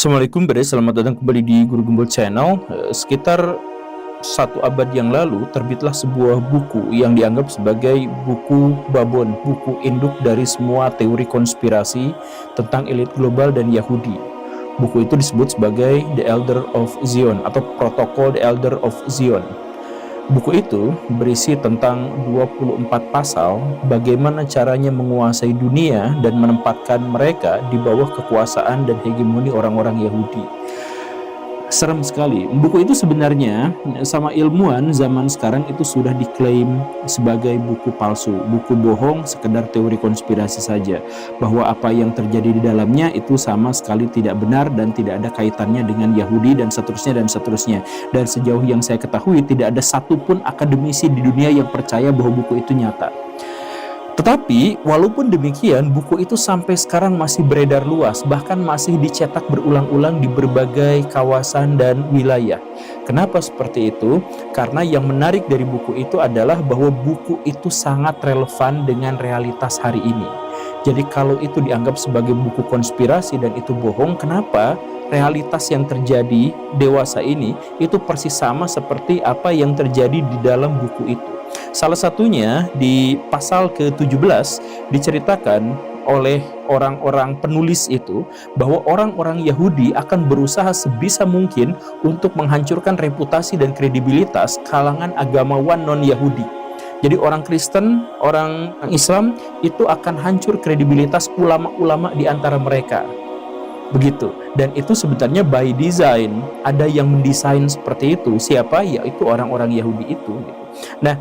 Assalamualaikum Bre, selamat datang kembali di Guru Gembul Channel. Sekitar 1 abad yang lalu terbitlah sebuah buku yang dianggap sebagai buku babon, buku induk dari semua teori konspirasi tentang elit global dan Yahudi. Buku itu disebut sebagai The Elder of Zion atau Protokol The Elder of Zion. Buku itu berisi tentang 24 pasal bagaimana caranya menguasai dunia dan menempatkan mereka di bawah kekuasaan dan hegemoni orang-orang Yahudi. Serem sekali. Buku itu sebenarnya sama ilmuwan zaman sekarang itu sudah diklaim sebagai buku palsu, buku bohong, sekedar teori konspirasi saja. Bahwa apa yang terjadi di dalamnya itu sama sekali tidak benar dan tidak ada kaitannya dengan Yahudi dan seterusnya dan seterusnya. Dan sejauh yang saya ketahui tidak ada satupun akademisi di dunia yang percaya bahwa buku itu nyata. Tetapi walaupun demikian, buku itu sampai sekarang masih beredar luas, bahkan masih dicetak berulang-ulang di berbagai kawasan dan wilayah. Kenapa seperti itu? Karena yang menarik dari buku itu adalah bahwa buku itu sangat relevan dengan realitas hari ini. Jadi kalau itu dianggap sebagai buku konspirasi dan itu bohong, kenapa realitas yang terjadi dewasa ini itu persis sama seperti apa yang terjadi di dalam buku itu? Salah satunya di pasal ke-17 diceritakan oleh orang-orang penulis itu bahwa orang-orang Yahudi akan berusaha sebisa mungkin untuk menghancurkan reputasi dan kredibilitas kalangan agamawan non-Yahudi. Jadi orang Kristen, orang Islam itu akan hancur kredibilitas ulama-ulama di antara mereka. Begitu. Dan itu sebenarnya by design. Ada yang mendesain seperti itu. Siapa? Yaitu orang-orang Yahudi itu. Nah,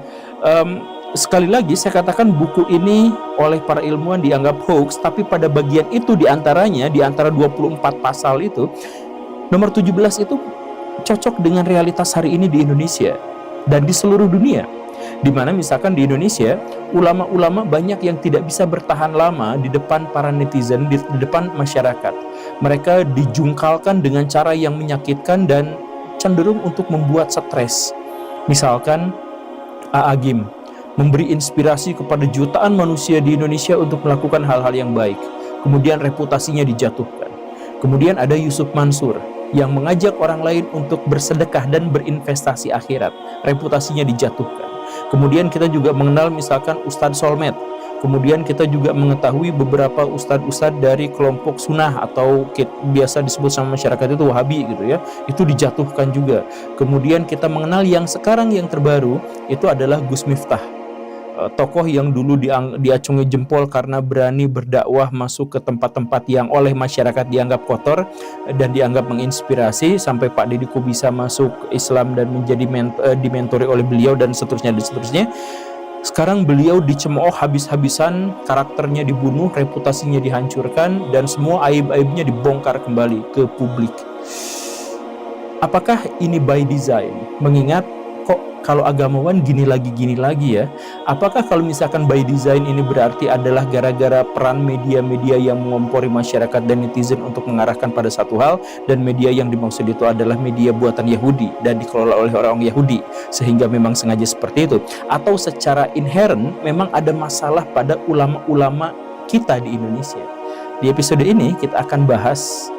sekali lagi saya katakan buku ini oleh para ilmuwan dianggap hoax, tapi pada bagian itu diantaranya, di antara 24 pasal itu, nomor 17 itu cocok dengan realitas hari ini di Indonesia dan di seluruh dunia. Dimana misalkan di Indonesia, ulama-ulama banyak yang tidak bisa bertahan lama di depan para netizen, di depan masyarakat. Mereka dijungkalkan dengan cara yang menyakitkan dan cenderung untuk membuat stres. Misalkan A'agim memberi inspirasi kepada jutaan manusia di Indonesia untuk melakukan hal-hal yang baik. Kemudian reputasinya dijatuhkan. Kemudian ada Yusuf Mansur yang mengajak orang lain untuk bersedekah dan berinvestasi akhirat. Reputasinya dijatuhkan. Kemudian kita juga mengenal misalkan Ustadz Solmed. Kemudian kita juga mengetahui beberapa ustadz-ustadz dari kelompok sunnah atau biasa disebut sama masyarakat itu Wahabi gitu ya. Itu dijatuhkan juga. Kemudian kita mengenal yang sekarang yang terbaru itu adalah Gus Miftah. Tokoh yang dulu diacungi jempol karena berani berdakwah masuk ke tempat-tempat yang oleh masyarakat dianggap kotor dan dianggap menginspirasi, sampai Pak Deddy bisa masuk Islam dan menjadi dimentori oleh beliau dan seterusnya dan seterusnya. Sekarang beliau dicemooh habis-habisan, karakternya dibunuh, reputasinya dihancurkan, dan semua aib-aibnya dibongkar kembali ke publik. Apakah ini by design? Mengingat kok kalau agamawan gini lagi ya. Apakah kalau misalkan by design ini berarti adalah gara-gara peran media-media yang mengompori masyarakat dan netizen untuk mengarahkan pada satu hal, dan media yang dimaksud itu adalah media buatan Yahudi dan dikelola oleh orang Yahudi sehingga memang sengaja seperti itu? Atau secara inherent memang ada masalah pada ulama-ulama kita di Indonesia? Di episode ini kita akan bahas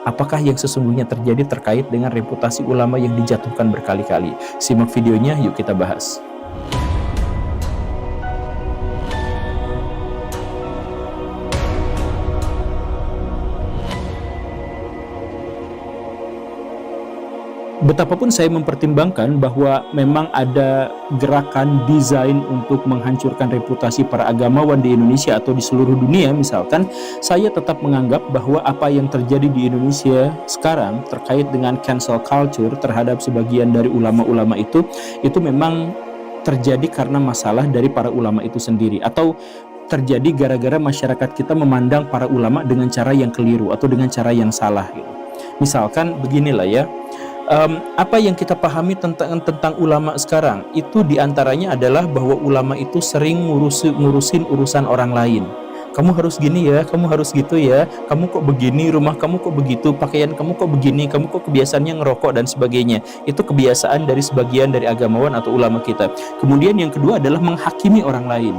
apakah yang sesungguhnya terjadi terkait dengan reputasi ulama yang dijatuhkan berkali-kali. Simak videonya, yuk kita bahas. Betapapun saya mempertimbangkan bahwa memang ada gerakan desain untuk menghancurkan reputasi para agamawan di Indonesia atau di seluruh dunia misalkan, saya tetap menganggap bahwa apa yang terjadi di Indonesia sekarang terkait dengan cancel culture terhadap sebagian dari ulama-ulama itu memang terjadi karena masalah dari para ulama itu sendiri, atau terjadi gara-gara masyarakat kita memandang para ulama dengan cara yang keliru atau dengan cara yang salah gitu. Misalkan beginilah ya, apa yang kita pahami tentang ulama sekarang itu diantaranya adalah bahwa ulama itu sering ngurusin urusan orang lain. kamu harus gini ya, kamu harus gitu ya, kamu kok begini, rumah kamu kok begitu, pakaian kamu kok begini, kamu kok kebiasaannya ngerokok dan sebagainya. Itu kebiasaan dari sebagian dari agamawan atau ulama kita. Kemudian yang kedua adalah menghakimi orang lain.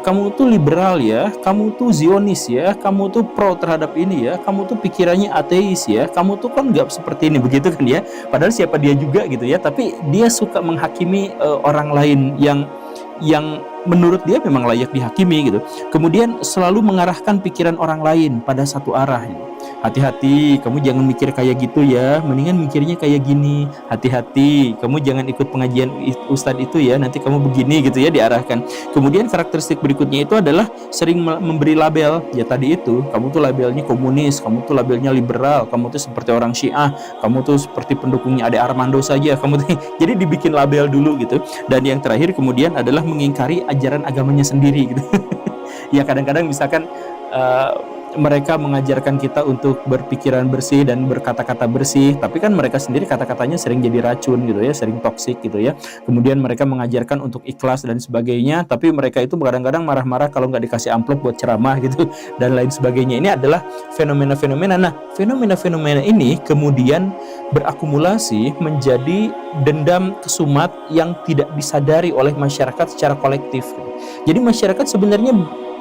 Kamu tuh liberal ya, kamu tuh Zionis ya, kamu tuh pro terhadap ini ya, kamu tuh pikirannya ateis ya, kamu tuh kan nggak seperti ini, begitu kan ya. Padahal siapa dia juga gitu ya, tapi dia suka menghakimi orang lain yang menurut dia memang layak dihakimi gitu. Kemudian selalu mengarahkan pikiran orang lain pada satu arah gitu. Hati-hati, kamu jangan mikir kayak gitu ya, mendingan mikirnya kayak gini. Hati-hati, kamu jangan ikut pengajian ustadz itu ya, nanti kamu begini gitu ya, diarahkan. Kemudian karakteristik berikutnya itu adalah sering memberi label. Ya tadi itu, kamu tuh labelnya komunis, kamu tuh labelnya liberal, kamu tuh seperti orang Syiah, kamu tuh seperti pendukungnya Ade Armando saja, kamu tuh jadi dibikin label dulu gitu. Dan yang terakhir kemudian adalah mengingkari ajaran agamanya sendiri gitu. Ya kadang-kadang misalkan mereka mengajarkan kita untuk berpikiran bersih dan berkata-kata bersih, tapi kan mereka sendiri kata-katanya sering jadi racun gitu ya, sering toksik gitu ya. Kemudian mereka mengajarkan untuk ikhlas dan sebagainya, tapi mereka itu kadang-kadang marah-marah kalau nggak dikasih amplop buat ceramah gitu dan lain sebagainya. Ini adalah fenomena-fenomena. Nah, fenomena-fenomena ini kemudian berakumulasi menjadi dendam kesumat yang tidak disadari oleh masyarakat secara kolektif. Jadi masyarakat sebenarnya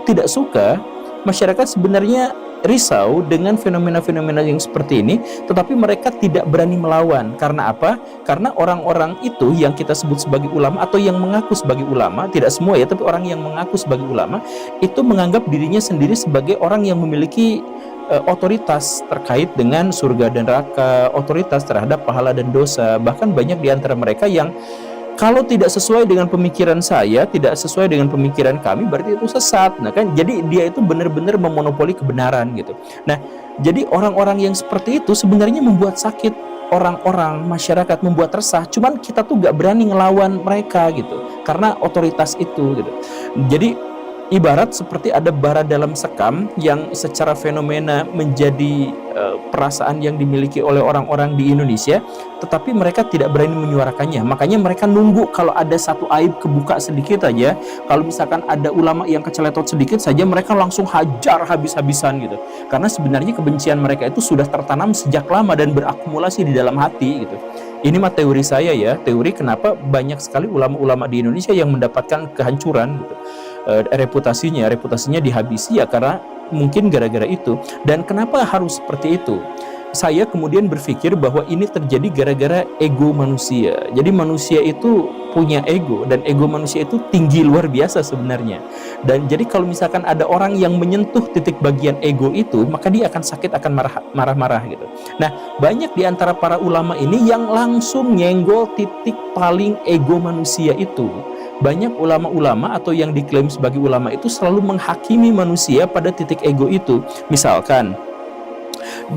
tidak suka, masyarakat sebenarnya risau dengan fenomena-fenomena yang seperti ini, tetapi mereka tidak berani melawan. Karena apa? Karena orang-orang itu yang kita sebut sebagai ulama atau yang mengaku sebagai ulama, tidak semua ya, tapi orang yang mengaku sebagai ulama itu menganggap dirinya sendiri sebagai orang yang memiliki otoritas terkait dengan surga dan neraka, otoritas terhadap pahala dan dosa. Bahkan banyak di antara mereka yang kalau tidak sesuai dengan pemikiran saya, tidak sesuai dengan pemikiran kami, berarti itu sesat. Nah kan, jadi dia itu benar-benar memonopoli kebenaran gitu. Nah, jadi orang-orang yang seperti itu sebenarnya membuat sakit orang-orang, masyarakat, membuat resah. Cuman kita tuh gak berani ngelawan mereka gitu, karena otoritas itu gitu. Jadi ibarat seperti ada bara dalam sekam yang secara fenomena menjadi perasaan yang dimiliki oleh orang-orang di Indonesia, tetapi mereka tidak berani menyuarakannya. Makanya mereka nunggu kalau ada satu aib kebuka sedikit aja, kalau misalkan ada ulama yang keceletot sedikit saja, mereka langsung hajar habis-habisan gitu. Karena sebenarnya kebencian mereka itu sudah tertanam sejak lama dan berakumulasi di dalam hati gitu. Ini mah teori saya ya, teori kenapa banyak sekali ulama-ulama di Indonesia yang mendapatkan kehancuran gitu. Reputasinya dihabisi ya karena mungkin gara-gara itu. Dan kenapa harus seperti itu? Saya kemudian berpikir bahwa ini terjadi gara-gara ego manusia. Jadi manusia itu punya ego, dan ego manusia itu tinggi luar biasa sebenarnya. Dan jadi kalau misalkan ada orang yang menyentuh titik bagian ego itu, maka dia akan sakit, akan marah-marah gitu. Nah, banyak di antara para ulama ini yang langsung nyenggol titik paling ego manusia itu. Banyak ulama-ulama atau yang diklaim sebagai ulama itu selalu menghakimi manusia pada titik ego itu. Misalkan,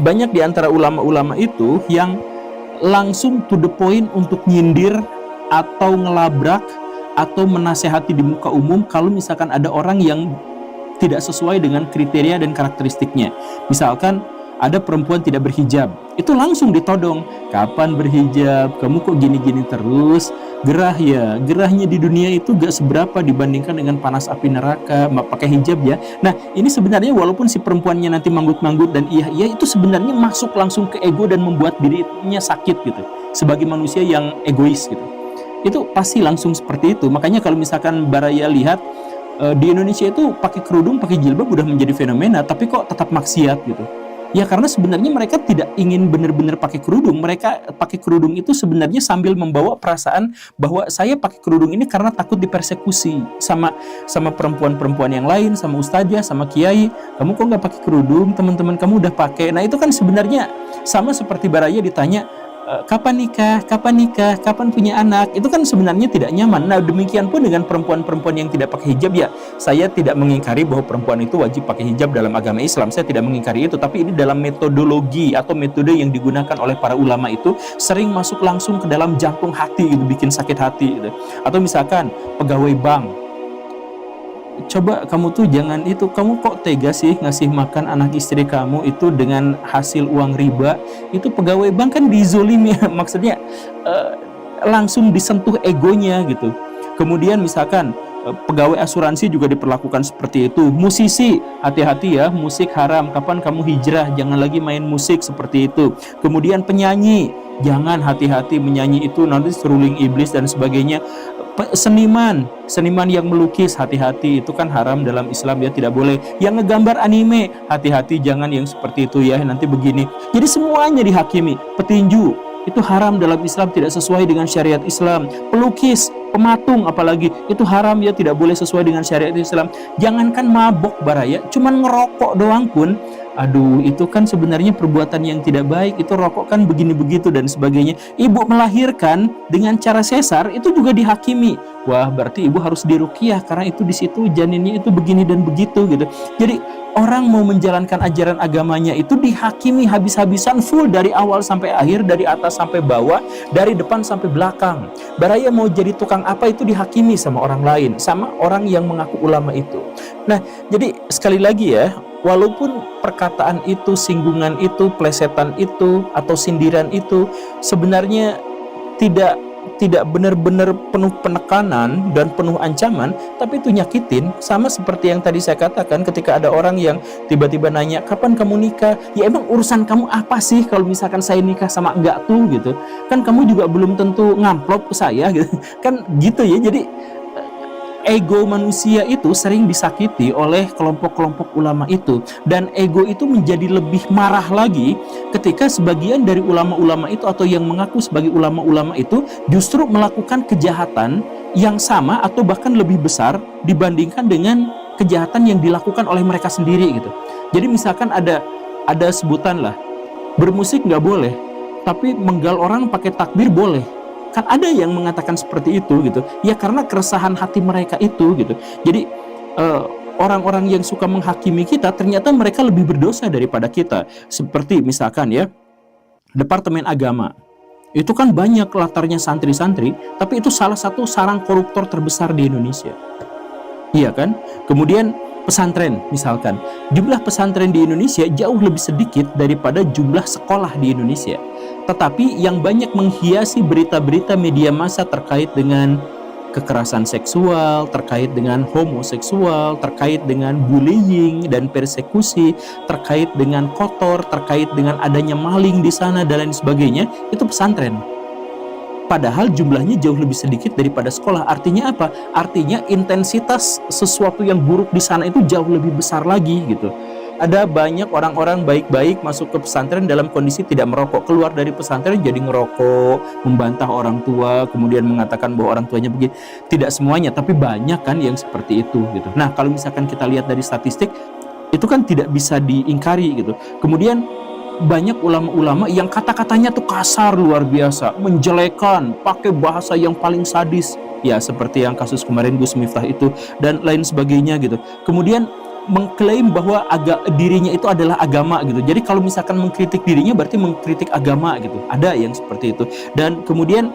banyak di antara ulama-ulama itu yang langsung to the point untuk nyindir atau ngelabrak atau menasehati di muka umum kalau misalkan ada orang yang tidak sesuai dengan kriteria dan karakteristiknya. Misalkan ada perempuan tidak berhijab, itu langsung ditodong. Kapan berhijab? Kamu kok gini-gini terus? Gerah ya, gerahnya di dunia itu gak seberapa dibandingkan dengan panas api neraka. Pakai hijab ya. Nah, ini sebenarnya walaupun si perempuannya nanti manggut-manggut dan iya itu sebenarnya masuk langsung ke ego dan membuat dirinya sakit gitu. Sebagai manusia yang egois gitu. Itu pasti langsung seperti itu. Makanya kalau misalkan Baraya lihat di Indonesia itu pakai kerudung, pakai jilbab udah menjadi fenomena, tapi kok tetap maksiat gitu. Ya karena sebenarnya mereka tidak ingin benar-benar pakai kerudung. Mereka pakai kerudung itu sebenarnya sambil membawa perasaan bahwa saya pakai kerudung ini karena takut dipersekusi sama perempuan-perempuan yang lain, sama ustazah, sama kiai. Kamu kok nggak pakai kerudung? Teman-teman kamu udah pakai. Nah itu kan sebenarnya sama seperti Baraya ditanya, kapan nikah, kapan punya anak, itu kan sebenarnya tidak nyaman. Nah demikian pun dengan perempuan-perempuan yang tidak pakai hijab. Ya saya tidak mengingkari bahwa perempuan itu wajib pakai hijab dalam agama Islam, saya tidak mengingkari itu, tapi ini dalam metodologi atau metode yang digunakan oleh para ulama itu sering masuk langsung ke dalam jantung hati gitu, bikin sakit hati gitu. Atau misalkan pegawai bank, coba kamu tuh jangan itu, kamu kok tega sih ngasih makan anak istri kamu itu dengan hasil uang riba. Itu pegawai bank kan dizolimi ya, maksudnya langsung disentuh egonya gitu. Kemudian misalkan Pegawai asuransi juga diperlakukan seperti itu. Musisi, hati-hati ya, musik haram. Kapan kamu hijrah, jangan lagi main musik seperti itu. Kemudian penyanyi, jangan, hati-hati menyanyi itu nanti seruling iblis dan sebagainya. Seniman yang melukis, hati-hati, itu kan haram dalam Islam ya, tidak boleh. Yang ngegambar anime, hati-hati, jangan yang seperti itu ya, nanti begini. Jadi semuanya dihakimi. Petinju, itu haram dalam Islam, tidak sesuai dengan syariat Islam. Pelukis, pematung apalagi, itu haram ya, tidak boleh sesuai dengan syariat Islam. Jangankan mabok baraya, cuman ngerokok doang pun, aduh, itu kan sebenarnya perbuatan yang tidak baik. Itu rokok kan begini begitu dan sebagainya. Ibu melahirkan dengan cara sesar, itu juga dihakimi. Wah, berarti ibu harus diruqyah karena itu di situ janinnya itu begini dan begitu gitu. Jadi orang mau menjalankan ajaran agamanya itu dihakimi habis-habisan, full dari awal sampai akhir, dari atas sampai bawah, dari depan sampai belakang. Baraya mau jadi tukang apa itu dihakimi sama orang lain, sama orang yang mengaku ulama itu. Nah, jadi sekali lagi ya, walaupun perkataan itu, singgungan itu, plesetan itu, atau sindiran itu sebenarnya tidak benar-benar penuh penekanan dan penuh ancaman, tapi itu nyakitin. Sama seperti yang tadi saya katakan, ketika ada orang yang tiba-tiba nanya, kapan kamu nikah? Ya emang urusan kamu apa sih kalau misalkan saya nikah sama enggak tuh gitu. Kan kamu juga belum tentu ngamplop ke saya gitu. Kan gitu ya. Jadi ego manusia itu sering disakiti oleh kelompok-kelompok ulama itu, dan ego itu menjadi lebih marah lagi ketika sebagian dari ulama-ulama itu atau yang mengaku sebagai ulama-ulama itu justru melakukan kejahatan yang sama atau bahkan lebih besar dibandingkan dengan kejahatan yang dilakukan oleh mereka sendiri gitu. Jadi misalkan ada sebutan lah, bermusik nggak boleh, tapi menggal orang pakai takbir boleh. Kan ada yang mengatakan seperti itu gitu. Ya karena keresahan hati mereka itu gitu. Jadi orang-orang yang suka menghakimi kita ternyata mereka lebih berdosa daripada kita. Seperti misalkan ya, Departemen Agama. Itu kan banyak latarnya santri-santri, tapi itu salah satu sarang koruptor terbesar di Indonesia. Iya kan? Kemudian pesantren misalkan. Jumlah pesantren di Indonesia jauh lebih sedikit daripada jumlah sekolah di Indonesia. Tetapi yang banyak menghiasi berita-berita media massa terkait dengan kekerasan seksual, terkait dengan homoseksual, terkait dengan bullying dan persekusi, terkait dengan kotor, terkait dengan adanya maling di sana dan lain sebagainya, itu pesantren. Padahal jumlahnya jauh lebih sedikit daripada sekolah. Artinya apa? Artinya intensitas sesuatu yang buruk di sana itu jauh lebih besar lagi gitu. Ada banyak orang-orang baik-baik masuk ke pesantren dalam kondisi tidak merokok, keluar dari pesantren jadi ngerokok, membantah orang tua, kemudian mengatakan bahwa orang tuanya begini. Tidak semuanya, tapi banyak kan yang seperti itu gitu. Nah, kalau misalkan kita lihat dari statistik, itu kan tidak bisa diingkari gitu. Kemudian banyak ulama-ulama yang kata-katanya tuh kasar luar biasa, menjelekan, pakai bahasa yang paling sadis, ya seperti yang kasus kemarin Gus Miftah itu dan lain sebagainya gitu. Kemudian mengklaim bahwa dirinya itu adalah agama gitu. Jadi kalau misalkan mengkritik dirinya berarti mengkritik agama gitu. Ada yang seperti itu. Dan kemudian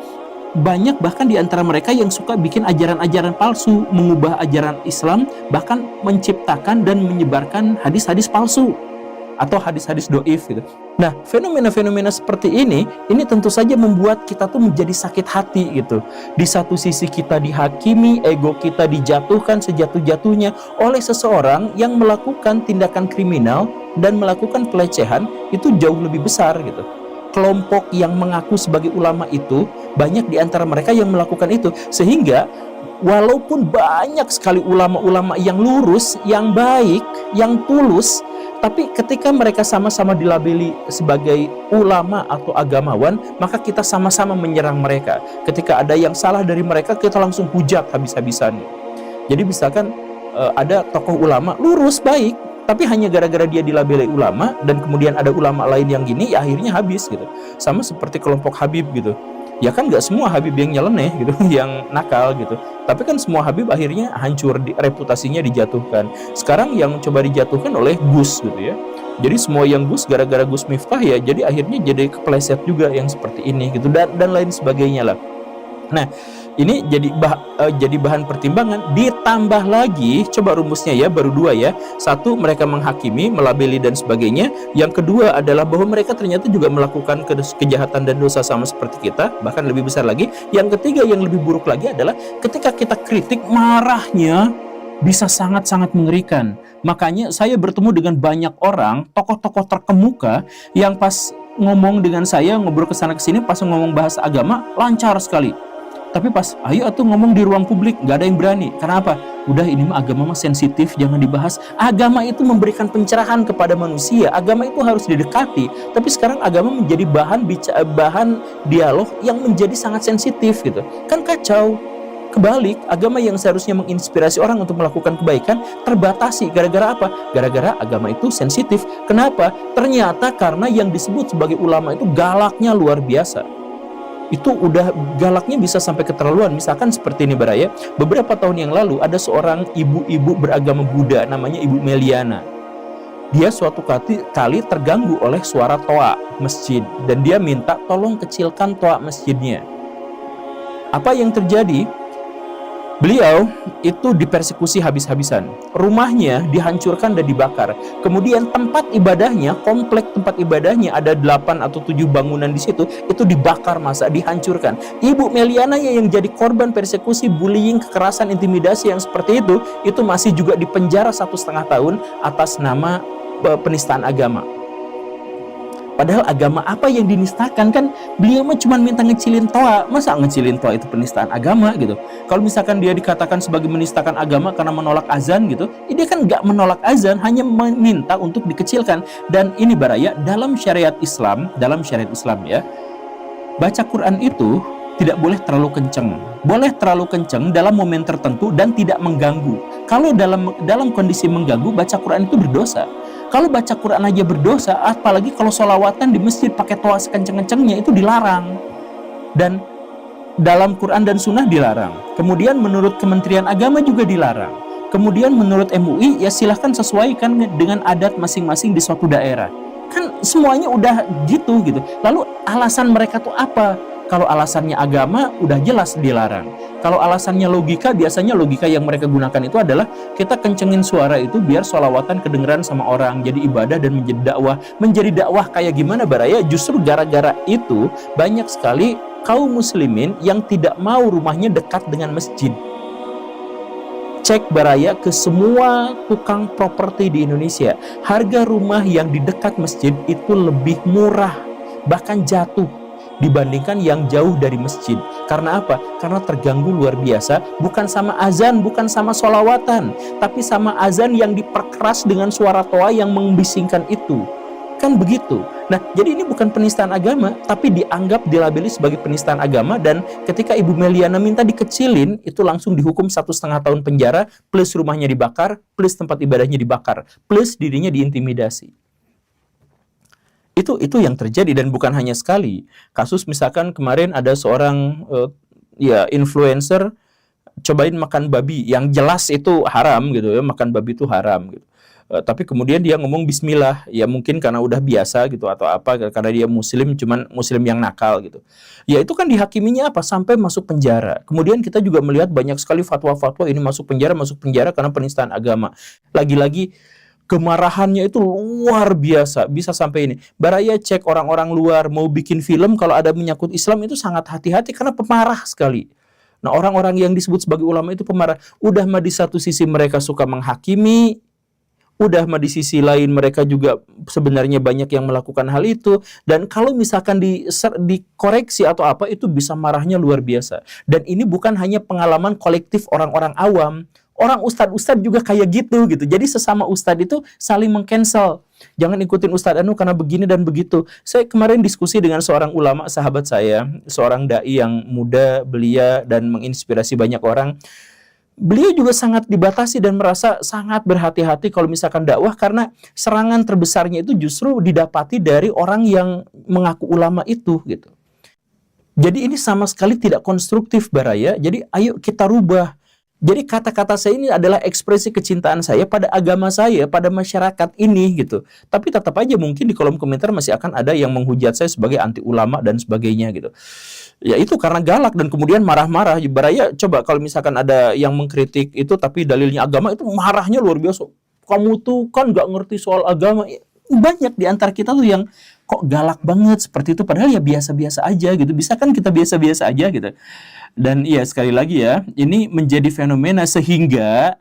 banyak bahkan di antara mereka yang suka bikin ajaran-ajaran palsu, mengubah ajaran Islam, bahkan menciptakan dan menyebarkan hadis-hadis palsu atau hadis-hadis doif gitu. Nah, fenomena-fenomena seperti ini tentu saja membuat kita tuh menjadi sakit hati gitu. Di satu sisi kita dihakimi, ego kita dijatuhkan sejatuh-jatuhnya oleh seseorang yang melakukan tindakan kriminal dan melakukan pelecehan itu jauh lebih besar gitu. Kelompok yang mengaku sebagai ulama itu banyak di antara mereka yang melakukan itu, sehingga walaupun banyak sekali ulama-ulama yang lurus, yang baik, yang tulus, tapi ketika mereka sama-sama dilabeli sebagai ulama atau agamawan, maka kita sama-sama menyerang mereka. Ketika ada yang salah dari mereka, kita langsung hujat habis-habisan. Jadi misalkan ada tokoh ulama lurus, baik, tapi hanya gara-gara dia dilabeli ulama, dan kemudian ada ulama lain yang gini, ya akhirnya habis gitu. Sama seperti kelompok Habib gitu. Ya kan nggak semua Habib yang nyeleneh gitu, yang nakal gitu. Tapi kan semua Habib akhirnya hancur, reputasinya dijatuhkan. Sekarang yang coba dijatuhkan oleh Gus gitu ya. Jadi semua yang Gus gara-gara Gus Miftah ya, jadi akhirnya jadi kepleset juga yang seperti ini gitu dan lain sebagainya lah. Nah, ini jadi bahan pertimbangan. Ditambah lagi, coba rumusnya ya, baru dua ya. Satu, mereka menghakimi, melabeli dan sebagainya. Yang kedua adalah bahwa mereka ternyata juga melakukan kejahatan dan dosa sama seperti kita, bahkan lebih besar lagi. Yang ketiga, yang lebih buruk lagi adalah ketika kita kritik, marahnya bisa sangat-sangat mengerikan. Makanya saya bertemu dengan banyak orang, tokoh-tokoh terkemuka, yang pas ngomong dengan saya, ngobrol kesana kesini, pas ngomong bahasa agama, lancar sekali. Tapi pas, ayo atuh ngomong di ruang publik, nggak ada yang berani. Kenapa? Udah, ini mah agama mah sensitif, jangan dibahas. Agama itu memberikan pencerahan kepada manusia. Agama itu harus didekati. Tapi sekarang agama menjadi bahan dialog yang menjadi sangat sensitif gitu. Kan kacau. Kebalik, agama yang seharusnya menginspirasi orang untuk melakukan kebaikan terbatasi. Gara-gara apa? Gara-gara agama itu sensitif. Kenapa? Ternyata karena yang disebut sebagai ulama itu galaknya luar biasa. Itu udah galaknya bisa sampai keterlaluan. Misalkan seperti ini Baraya, beberapa tahun yang lalu ada seorang ibu-ibu beragama Buddha namanya Ibu Meliana. Dia suatu kali terganggu oleh suara toa masjid dan dia minta tolong kecilkan toa masjidnya. Apa yang terjadi? Beliau itu dipersekusi habis-habisan. Rumahnya dihancurkan dan dibakar. Kemudian tempat ibadahnya, komplek tempat ibadahnya, ada 8 atau 7 bangunan di situ, itu dibakar masa, dihancurkan. Ibu Meliana yang jadi korban persekusi, bullying, kekerasan, intimidasi yang seperti itu masih juga dipenjara 1,5 tahun atas nama penistaan agama. Padahal agama apa yang dinistakan? Kan beliau mah cuma minta ngecilin toa. Masa ngecilin toa itu penistaan agama gitu? Kalau misalkan dia dikatakan sebagai menistakan agama karena menolak azan gitu, dia kan nggak menolak azan, hanya meminta untuk dikecilkan. Dan ini Baraya, dalam syariat Islam ya, baca Quran itu tidak boleh terlalu kenceng. Boleh terlalu kenceng dalam momen tertentu dan tidak mengganggu. Kalau dalam kondisi mengganggu, baca Quran itu berdosa. Kalau baca Quran aja berdosa, apalagi kalau sholawatan di masjid pakai toa sekenceng-kencengnya, itu dilarang. Dan dalam Quran dan Sunnah dilarang. Kemudian menurut Kementerian Agama juga dilarang. Kemudian menurut MUI, ya silahkan sesuaikan dengan adat masing-masing di suatu daerah. Kan semuanya udah gitu. Lalu alasan mereka tuh apa? Kalau alasannya agama, udah jelas dilarang. Kalau alasannya logika, biasanya logika yang mereka gunakan itu adalah kita kencengin suara itu biar sholawatan kedengeran sama orang, jadi ibadah dan menjadi dakwah. Menjadi dakwah kayak gimana Baraya? Justru gara-gara itu banyak sekali kaum muslimin yang tidak mau rumahnya dekat dengan masjid. Cek Baraya ke semua tukang properti di Indonesia, harga rumah yang di dekat masjid itu lebih murah, bahkan jatuh dibandingkan yang jauh dari masjid. Karena apa? Karena terganggu luar biasa, bukan sama azan, bukan sama sholawatan, tapi sama azan yang diperkeras dengan suara toa yang membisingkan itu. Kan begitu. Nah, jadi ini bukan penistaan agama, tapi dianggap dilabeli sebagai penistaan agama. Dan ketika Ibu Meliana minta dikecilin, itu langsung dihukum 1,5 tahun penjara, plus rumahnya dibakar, plus tempat ibadahnya dibakar, plus dirinya diintimidasi. Itu yang terjadi, dan bukan hanya sekali. Kasus misalkan kemarin ada seorang influencer cobain makan babi, yang jelas itu haram gitu ya, makan babi itu haram gitu. Tapi kemudian dia ngomong bismillah, ya mungkin karena udah biasa gitu atau apa, karena dia muslim, cuman muslim yang nakal gitu. Ya itu kan dihakiminya apa? Sampai masuk penjara. Kemudian kita juga melihat banyak sekali fatwa-fatwa ini masuk penjara karena penistaan agama. Lagi-lagi kemarahannya itu luar biasa, bisa sampai ini. Baraya cek orang-orang luar mau bikin film kalau ada menyangkut Islam itu sangat hati-hati karena pemarah sekali. Nah, orang-orang yang disebut sebagai ulama itu pemarah. Udah mah di satu sisi mereka suka menghakimi, udah mah di sisi lain mereka juga sebenarnya banyak yang melakukan hal itu. Dan kalau misalkan dikoreksi atau apa, itu bisa marahnya luar biasa. Dan ini bukan hanya pengalaman kolektif orang-orang awam. Orang ustadz-ustadz juga kayak gitu. Jadi sesama ustadz itu saling meng-cancel. Jangan ikutin ustadz anu karena begini dan begitu. Saya kemarin diskusi dengan seorang ulama sahabat saya, seorang dai yang muda, belia dan menginspirasi banyak orang. Beliau juga sangat dibatasi dan merasa sangat berhati-hati kalau misalkan dakwah, karena serangan terbesarnya itu justru didapati dari orang yang mengaku ulama itu gitu. Jadi ini sama sekali tidak konstruktif Baraya. Jadi ayo kita rubah. Jadi kata-kata saya ini adalah ekspresi kecintaan saya pada agama saya, pada masyarakat ini gitu. Tapi tetap aja mungkin di kolom komentar masih akan ada yang menghujat saya sebagai anti ulama dan sebagainya gitu. Ya itu karena galak dan kemudian marah-marah. Baraya coba kalau misalkan ada yang mengkritik itu tapi dalilnya agama, itu marahnya luar biasa. Kamu tuh kan nggak ngerti soal agama. Banyak di antara kita tuh yang kok galak banget seperti itu, padahal ya biasa-biasa aja gitu. Bisa kan kita biasa-biasa aja gitu. Dan iya sekali lagi ya, ini menjadi fenomena sehingga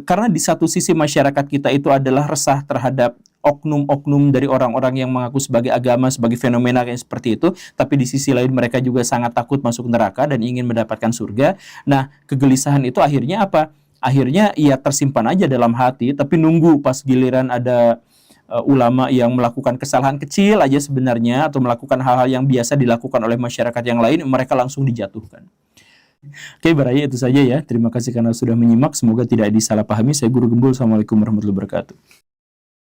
karena di satu sisi masyarakat kita itu adalah resah terhadap oknum-oknum dari orang-orang yang mengaku sebagai agama, sebagai fenomena kayak seperti itu, tapi di sisi lain mereka juga sangat takut masuk neraka dan ingin mendapatkan surga. Nah, kegelisahan itu akhirnya apa? Akhirnya ia tersimpan aja dalam hati, tapi nunggu pas giliran ada ulama yang melakukan kesalahan kecil aja sebenarnya, atau melakukan hal-hal yang biasa dilakukan oleh masyarakat yang lain, mereka langsung dijatuhkan. Oke, Baraya itu saja ya. Terima kasih karena sudah menyimak. Semoga tidak disalahpahami. Saya Guru Gembul. Assalamualaikum warahmatullahi wabarakatuh.